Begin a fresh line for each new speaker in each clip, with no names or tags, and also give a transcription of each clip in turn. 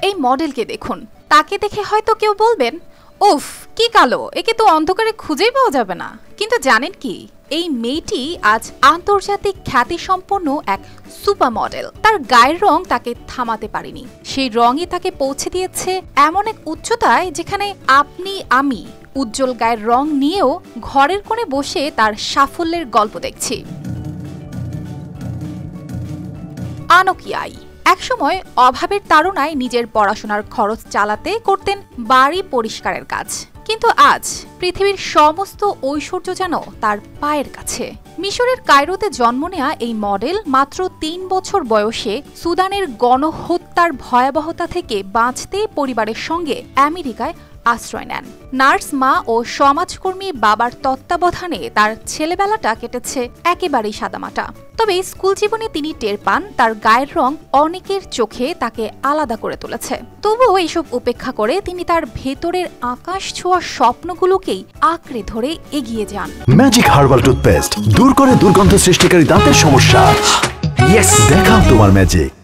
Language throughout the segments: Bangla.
এই মডেলকে দেখুন, তাকে দেখে হয়তো কেউ বলবেন, উফ কি কালো, একে তো অন্ধকারে খুঁজেই পাওয়া যাবে না। কিন্তু জানেন কি, এই মেয়েটি আজ আন্তর্জাতিক খ্যাতিসম্পন্ন এক সুপার মডেল। তার গায়ের রং তাকে থামাতে পারেনি, সেই রঙই তাকে পৌঁছে দিয়েছে এমন এক উচ্চতায় যেখানে আপনি আমি উজ্জ্বল গায়ের রং নিয়েও ঘরের কোণে বসে তার সাফল্যের গল্প দেখছি। আনকি আই একসময় অভাবের তাড়নায় নিজের পড়াশোনার খরচ চালাতে করতেন বাড়ি পরিষ্কারের কাজ, কিন্তু আজ পৃথিবীর সমস্ত ঐশ্বর্য যেন তার পায়ের কাছে। মিশরের কায়রোতে জন্ম নেয়া এই মডেল মাত্র ৩ বছর বয়সে সুদানের গণহত্যার ভয়াবহতা থেকে বাঁচতে পরিবারের সঙ্গে আমেরিকায় আশ্রয় নেন। নার্স মা ও সমাজকর্মী বাবার তত্ত্বাবধানে তার ছেলেবেলাটা কেটেছে একেবারেই সাদামাটা। তবে স্কুল জীবনে তিনি টের পান তার গায়ের রং অনেকের চোখে তাকে আলাদা করে তুলেছে। তবুও এইসব উপেক্ষা করে তিনি তার ভেতরের আকাশ ছোঁয়া স্বপ্নগুলোকেই আঁকড়ে ধরে এগিয়ে যান।
ম্যাজিক হার্বাল টুথপেস্ট দূর করে দুর্গন্ধ সৃষ্টিকারী দাঁতের সমস্যা। ইয়েস, দেখাও তোমার ম্যাজিক।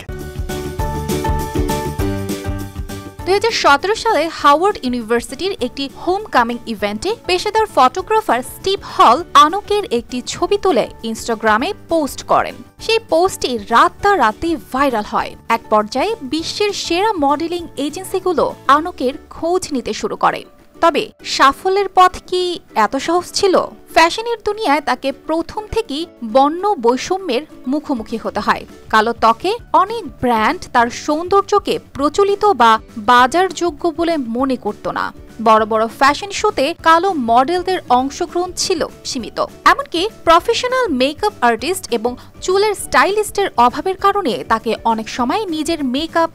২০১৭ সালে হাওয়ার্ড ইউনিভার্সিটির একটি হোম কামিং ইভেন্টে পেশাদার ফটোগ্রাফার স্টিভ হল আনকের একটি ছবি তুলে ইনস্টাগ্রামে পোস্ট করেন। সেই পোস্টটি রাতারাতি ভাইরাল হয়। এক পর্যায়ে বিশ্বের সেরা মডেলিং এজেন্সিগুলো আনকের খোঁজ নিতে শুরু করে। তবে সাফল্যের পথ কি এত সহজ ছিল? ফ্যাশনের দুনিয়ায় তাকে প্রথম থেকেই বর্ণ বৈষম্যের মুখোমুখি হতে হয়। কালো ত্বকে অনেক ব্র্যান্ড তার সৌন্দর্যকে প্রচলিত বা বাজারযোগ্য বলে মনে করত না। বড় বড় ফ্যাশন শোতে কালো মডেলদের অংশগ্রহণ ছিল সীমিত। এমনকি প্রফেশনাল মেকআপ আর্টিস্ট এবং চুলের স্টাইলিস্টের অভাবের কারণে তাকে অনেক সময় নিজের মেকআপ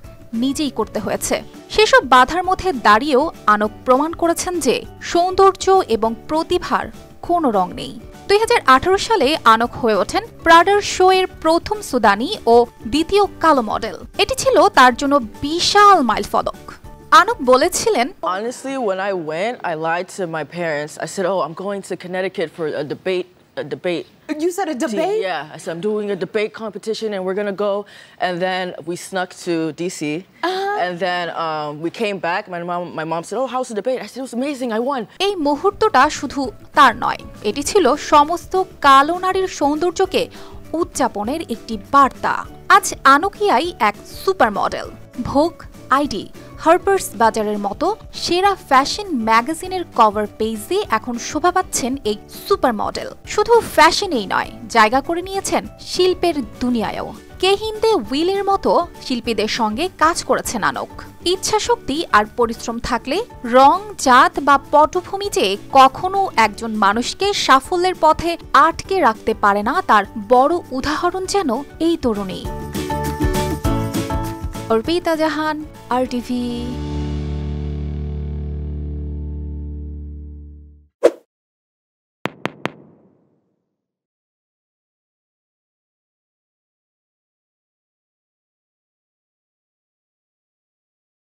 নিজেই করতে হয়েছে। সেসব বাধার মধ্যে দাঁড়িয়েও আনক প্রমাণ করেছেন যে সৌন্দর্য এবং প্রতিভার কোনো রং নেই। ২০১৮ সালে আনক হয়ে ওঠেন প্রাডার শো এর প্রথম সুদানি ও দ্বিতীয় কালো মডেল। এটি ছিল তার জন্য বিশাল মাইলফলক। আনক বলেছিলেন,
Honestly, when I went, I lied to my parents. I said, "Oh, I'm going to Connecticut for a debate."
You said a debate?
Yeah, I said I'm doing a debate competition and we're gonna go. And then we snuck to DC. And then we came back. My mom said, "Oh, how's the debate?" I said, "It was amazing. I won."
এই মুহূর্তটা শুধু তার নয়, এটি ছিল সমস্ত কালো নারীর সৌন্দর্যকে উদযাপনের একটি বার্তা। আজ আনকিয়াই এক সুপার মডেল। ভোগ, আইডি, হার্পার্স বাজারের মতো সেরা ফ্যাশন ম্যাগাজিনের কভার পেজে এখন শোভা পাচ্ছেন এই সুপার মডেল। শুধু ফ্যাশনেই নয়, জায়গা করে নিয়েছেন শিল্পের দুনিয়ায়ও। কেহিন্দে উইলের মতো শিল্পীদের সঙ্গে কাজ করেছেন আনক। ইচ্ছাশক্তি আর পরিশ্রম থাকলে রং, জাত বা পটভূমি যে কখনো একজন মানুষকে সাফল্যের পথে আটকে রাখতে পারে না, তার বড় উদাহরণ যেন এই তরুণী। অর্পিতা জাহান, RTV।